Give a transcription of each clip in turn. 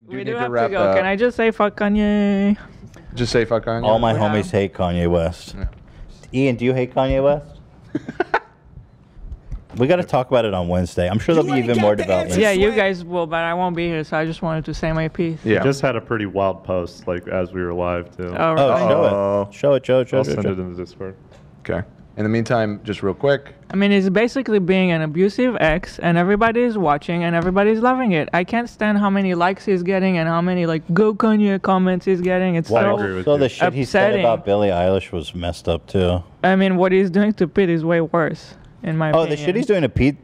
We do have to go. Can I just say fuck Kanye? Just say fuck Kanye? All my homies hate Kanye West. Yeah. Ian, do you hate Kanye West? We got to talk about it on Wednesday. I'm sure there'll be even more developments. Yeah, you guys will, but I won't be here, so I just wanted to say my piece. Yeah. Just had a pretty wild post, like, as we were live, too. Oh, really? Show it, Joe. I'll send it in the Discord. Okay. In the meantime, just real quick. I mean, it's basically being an abusive ex, and everybody's watching, and everybody's loving it. I can't stand how many likes he's getting and how many, like, go Kanye comments he's getting. It's so the shit he said about Billie Eilish was messed up, too. I mean, what he's doing to Pete is way worse, in my opinion. Oh, the shit he's doing to Pete...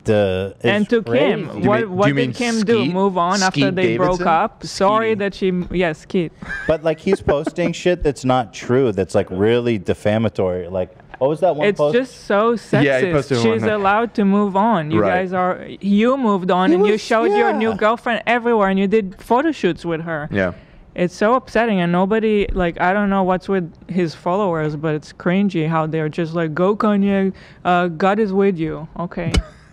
and to crazy. Kim, what did Kim do? Move on after they broke up? Sorry that she, yes, Skeet. But like he's posting shit that's not true. That's like really defamatory. Like what was that one post? It's just so sexist. Yeah, he posted She's one. allowed to move on. You guys are. You moved on and you showed your new girlfriend everywhere and you did photo shoots with her. Yeah. It's so upsetting and nobody, like, I don't know what's with his followers, but it's cringy how they're just like, go Kanye, God is with you. Okay.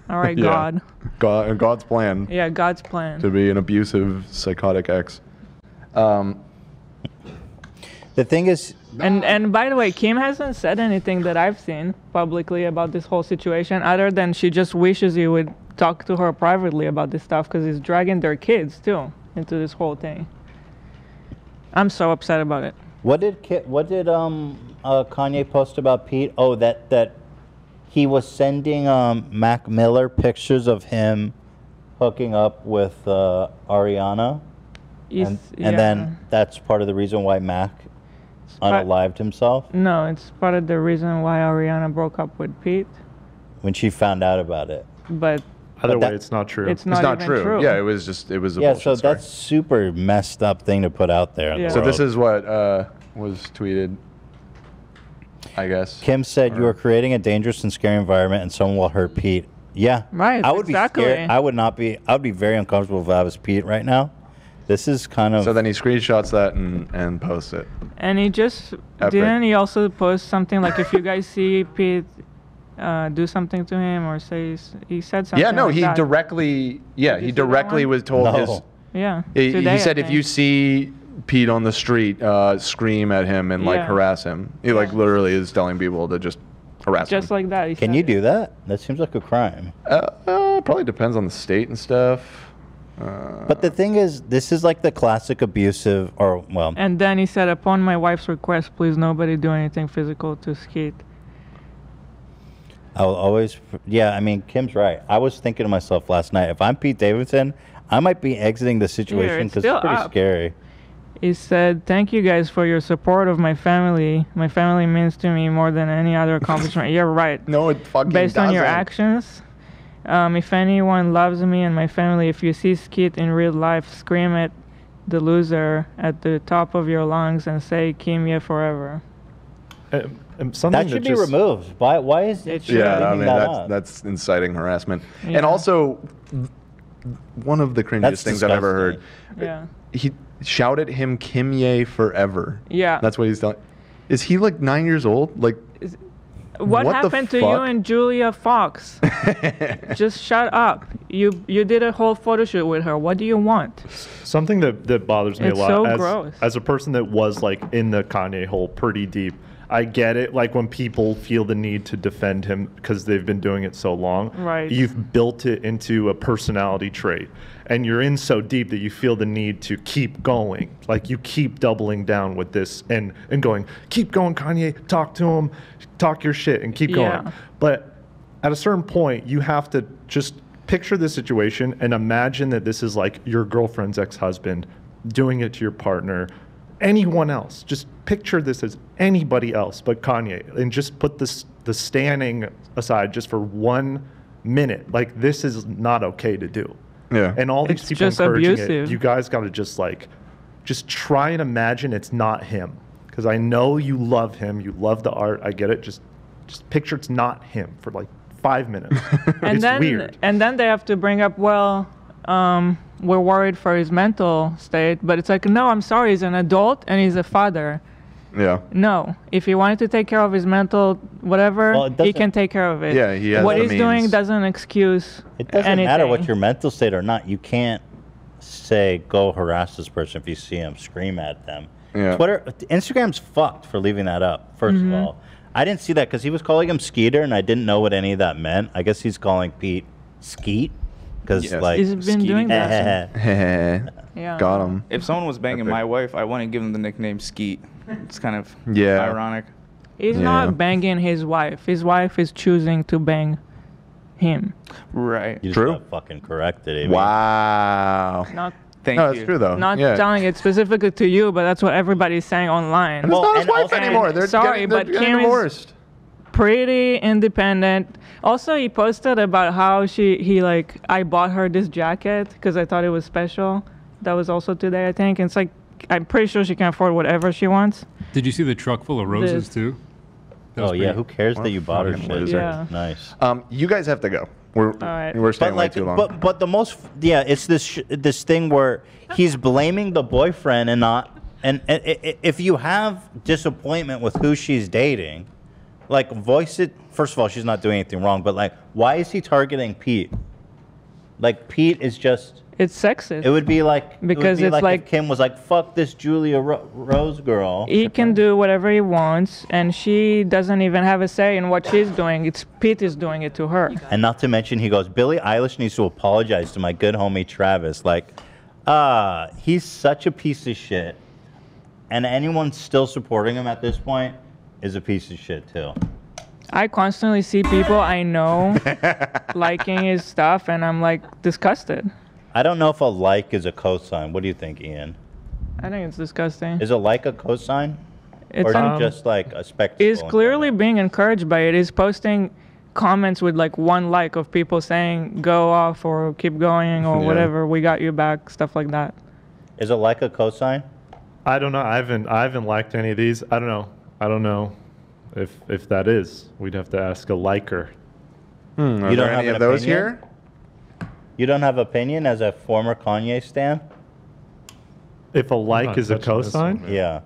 All right, yeah. God's plan. Yeah, God's plan. To be an abusive, psychotic ex. The thing is... And by the way, Kim hasn't said anything that I've seen publicly about this whole situation other than she just wishes he would talk to her privately about this stuff because he's dragging their kids, too, into this whole thing. I'm so upset about it. What did Kanye post about Pete? Oh, that he was sending Mac Miller pictures of him hooking up with Ariana, and then that's part of the reason why Mac unalived himself. No, it's part of the reason why Ariana broke up with Pete. When she found out about it. But either way, it's not true. It's not true. Yeah, it was a bullshit so story. that's super messed up thing to put out there. Yeah. So this is what was tweeted, I guess. Kim said, "You are creating a dangerous and scary environment, and someone will hurt Pete." Yeah, right. I would be scared. I would not be. I would be very uncomfortable if I was Pete right now. This is kind of. So then he screenshots that and posts it. And he just didn't. He also post something like, "If you guys see Pete, do something to him," or he said something. Yeah, no, like he that. directly. Yeah, he directly was told his. Yeah. He said, if you see Pete on the street, scream at him and like harass him. He like literally is telling people to just harass him. Just like that. Can you do that? That seems like a crime. Probably depends on the state and stuff. But the thing is, this is like the classic abusive, or well. And then he said, upon my wife's request, please nobody do anything physical to Skeet. I'll always, yeah, I mean, Kim's right. I was thinking to myself last night, if I'm Pete Davidson, I might be exiting the situation because it's pretty scary. He said, thank you guys for your support of my family. My family means to me more than any other accomplishment. You're right. No, it fucking Based doesn't. on your actions, if anyone loves me and my family, if you see Skeet in real life, scream at the loser at the top of your lungs and say, Kimya forever. That should be removed. Why is it? Yeah, I mean that's inciting harassment. Yeah. And also, one of the cringiest things I've ever heard. Yeah. He shouted him Kimye forever. Yeah. That's what he's telling. Is he like 9 years old? Like. What happened to you and Julia Fox? Just shut up. You did a whole photo shoot with her. What do you want? Something that bothers me a lot. So gross. As a person that was like in the Kanye hole pretty deep, I get it. Like when people feel the need to defend him because they've been doing it so long. Right. You've built it into a personality trait. And you're in so deep that you feel the need to keep going. Like you keep doubling down with this and going, keep going, Kanye, talk to him, talk your shit and keep going. But at a certain point, you have to just picture the situation and imagine that this is like your girlfriend's ex-husband doing it to your partner, anyone else. Just picture this as anybody else but Kanye and just put the standing aside just for 1 minute. Like this is not okay to do. Yeah. And all these people just encouraging abusive. it, you guys got to just try and imagine it's not him. Because I know you love him, you love the art, I get it. Just picture it's not him for like 5 minutes. It's weird. And then they have to bring up, well, we're worried for his mental state. But it's like, no, I'm sorry, he's an adult and he's a father. Yeah. No, if he wanted to take care of his mental whatever, he can take care of it. Yeah, he has what the he's doing doesn't excuse It doesn't anything. matter what your mental state or not. You can't say go harass this person if you see him, scream at them. Yeah. Instagram's fucked for leaving that up. First of all, I didn't see that because he was calling him Skeeter, and I didn't know what any of that meant. I guess he's calling Pete Skeet because like he's been doing that. Yeah. Got him. If someone was banging my wife, I wouldn't give them the nickname Skeet. It's kind of ironic. He's not banging his wife. His wife is choosing to bang him. Right. You just True. got fucking corrected. Amy. Wow. Not Thank No, you. it's true though. not yeah. telling it specifically to you, but that's what everybody's saying online. And it's not his and wife also- anymore. They're Sorry, getting, but they're getting Kim is- divorced. Pretty independent. Also, he posted about how I bought her this jacket because I thought it was special. That was also today, I think. And it's like, I'm pretty sure she can afford whatever she wants. Did you see the truck full of roses This. too? That Oh was yeah, pretty- who cares that you bought her fucking shit? loser. Yeah. Nice. You guys have to go. We're right. staying way too long. But the most it's this thing where he's blaming the boyfriend and not and if you have disappointment with who she's dating, like voice it. First of all, she's not doing anything wrong, but like, why is he targeting Pete? Like Pete is just. It's sexist. It would be like Because it's if like- Kim was like, "Fuck this Julia Rose girl." He can do whatever he wants, and she doesn't even have a say in what she's doing. It's Pete is doing it to her. And not to mention, he goes, Billie Eilish needs to apologize to my good homie Travis. Like, he's such a piece of shit. And anyone still supporting him at this point is a piece of shit, too. I constantly see people I know liking his stuff, and I'm like disgusted. I don't know if a like is a cosign. What do you think, Ian? I think it's disgusting. Is a like a cosign? It's Or is un- it just like a spectacle? He's clearly being encouraged by it. He's posting comments with like one like of people saying "go off" or "keep going" or Yeah. whatever. We got you back, stuff like that. Is a like a cosign? I don't know. I haven't liked any of these. I don't know if that is. We'd have to ask a liker. Are You there don't any have of an those opinion? here? You don't have opinion as a former Kanye stan? If a like not is a touching this cosign, one, Yeah.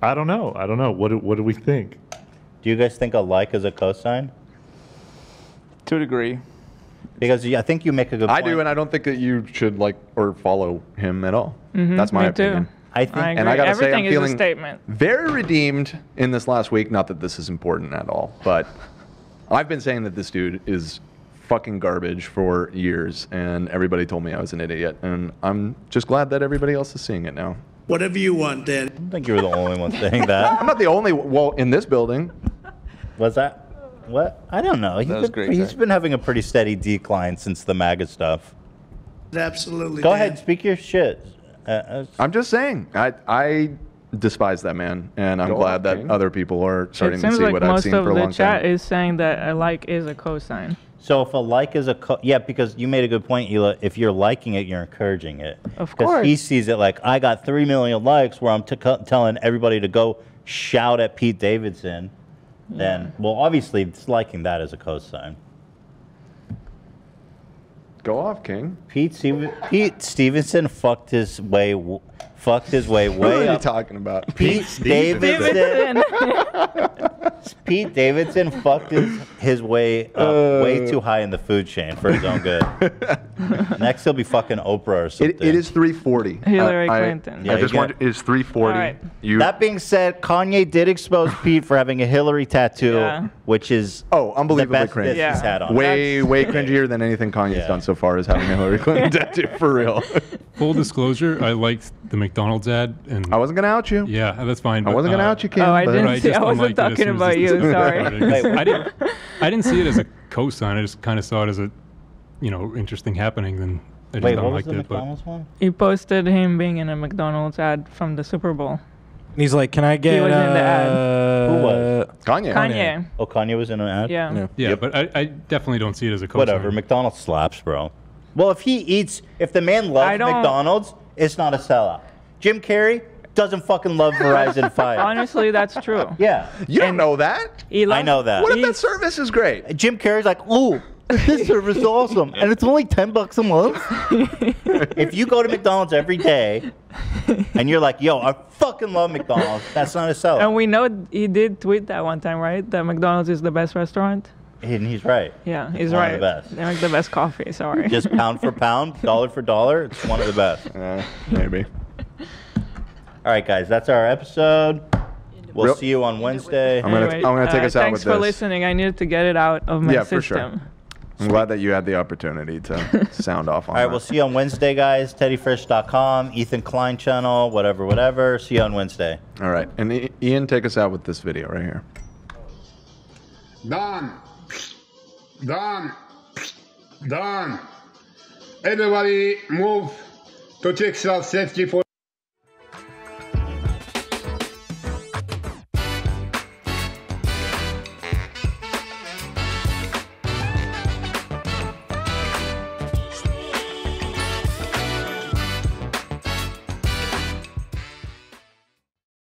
I don't know. What do we think? Do you guys think a like is a cosign? To a degree. Because I think you make a good I point. do, and I don't think that you should like or follow him at all. Mhm, That's my me too. opinion. I think I agree. And I gotta say, Everything I'm is a feeling statement. very redeemed in this last week. Not that this is important at all, but I've been saying that this dude is fucking garbage for years, and everybody told me I was an idiot, and I'm just glad that everybody else is seeing it now. Whatever you want, Dad. I don't think you were the only one saying that. I'm not the only well in this building. Was that what? I don't know. That was great, He's Zach. been having a pretty steady decline since the MAGA stuff. Absolutely. Go Dad. ahead, speak your shit. I'm just saying, I despise that man, and I'm Go glad on, that King. other people are starting It to seems see like what I've most seen of for a the long chat time. is saying that a like is a cosign. So if a like is yeah, because you made a good point, Hila. If you're liking it, you're encouraging it. Of Because course. he sees it like, I got 3 million likes where I'm telling everybody to go shout at Pete Davidson. Then, well, obviously, it's liking that as a cosign. Go off, King. Pete Stevenson fucked his way way What are you up. talking about? Pete Davidson. Pete Davidson fucked his way up way too high in the food chain for his own good. Next, he'll be fucking Oprah or something. It is 340. Hillary Clinton. I Yeah, just you want got- it is 340. All right. You That being said, Kanye did expose Pete for having a Hillary tattoo, Yeah. which is Oh, unbelievably the best cringe. diss he's Yeah. had on. way cringier than anything Kanye's Yeah. done so far is having a Hillary Clinton tattoo for real. Full disclosure, I liked the McDonald's ad, and I wasn't gonna out you. yeah, that's fine. I but, wasn't gonna out you, Kim. Oh, I but- didn't I see. just I wasn't unliked it as talking soon as about this you. discussion Sorry. started, 'cause I didn't see it as a cosign. I just kind of saw it as a, interesting happening. Then I just Wait, what was unliked the it. But McDonald's one? He posted him being in a McDonald's ad from the Super Bowl. And he's like, "Can I get?" was in the ad. Who was? Kanye. Kanye. Oh, Kanye was in an ad? Yeah. yeah, but I definitely don't see it as a cosign. Whatever, McDonald's slaps, bro. Well, if the man loves I don't- McDonald's, it's not a sellout. Jim Carrey doesn't fucking love Verizon 5. Honestly, that's true. Yeah, You don't know that. He I loves- know that. What if that He's- service is great? Jim Carrey's like, oh, this service is awesome, and it's only $10 a month. If you go to McDonald's every day, and you're like, yo, I fucking love McDonald's, that's not a sellout. And we know he did tweet that one time, right? That McDonald's is the best restaurant And he's right. Yeah, he's One right. of the best. They make the best coffee. Sorry. Just pound for pound, dollar for dollar, it's one of the best. Maybe. All right, guys, that's our episode. We'll see you on Wednesday. I'm gonna take us out with this. Thanks for listening. I needed to get it out of my system. For sure. I'm glad that you had the opportunity to sound off on All right, that. we'll see you on Wednesday, guys. TeddyFresh.com, Ethan Klein channel, whatever. See you on Wednesday. All right, and Ian, take us out with this video right here. Done. Everybody move to check self safety for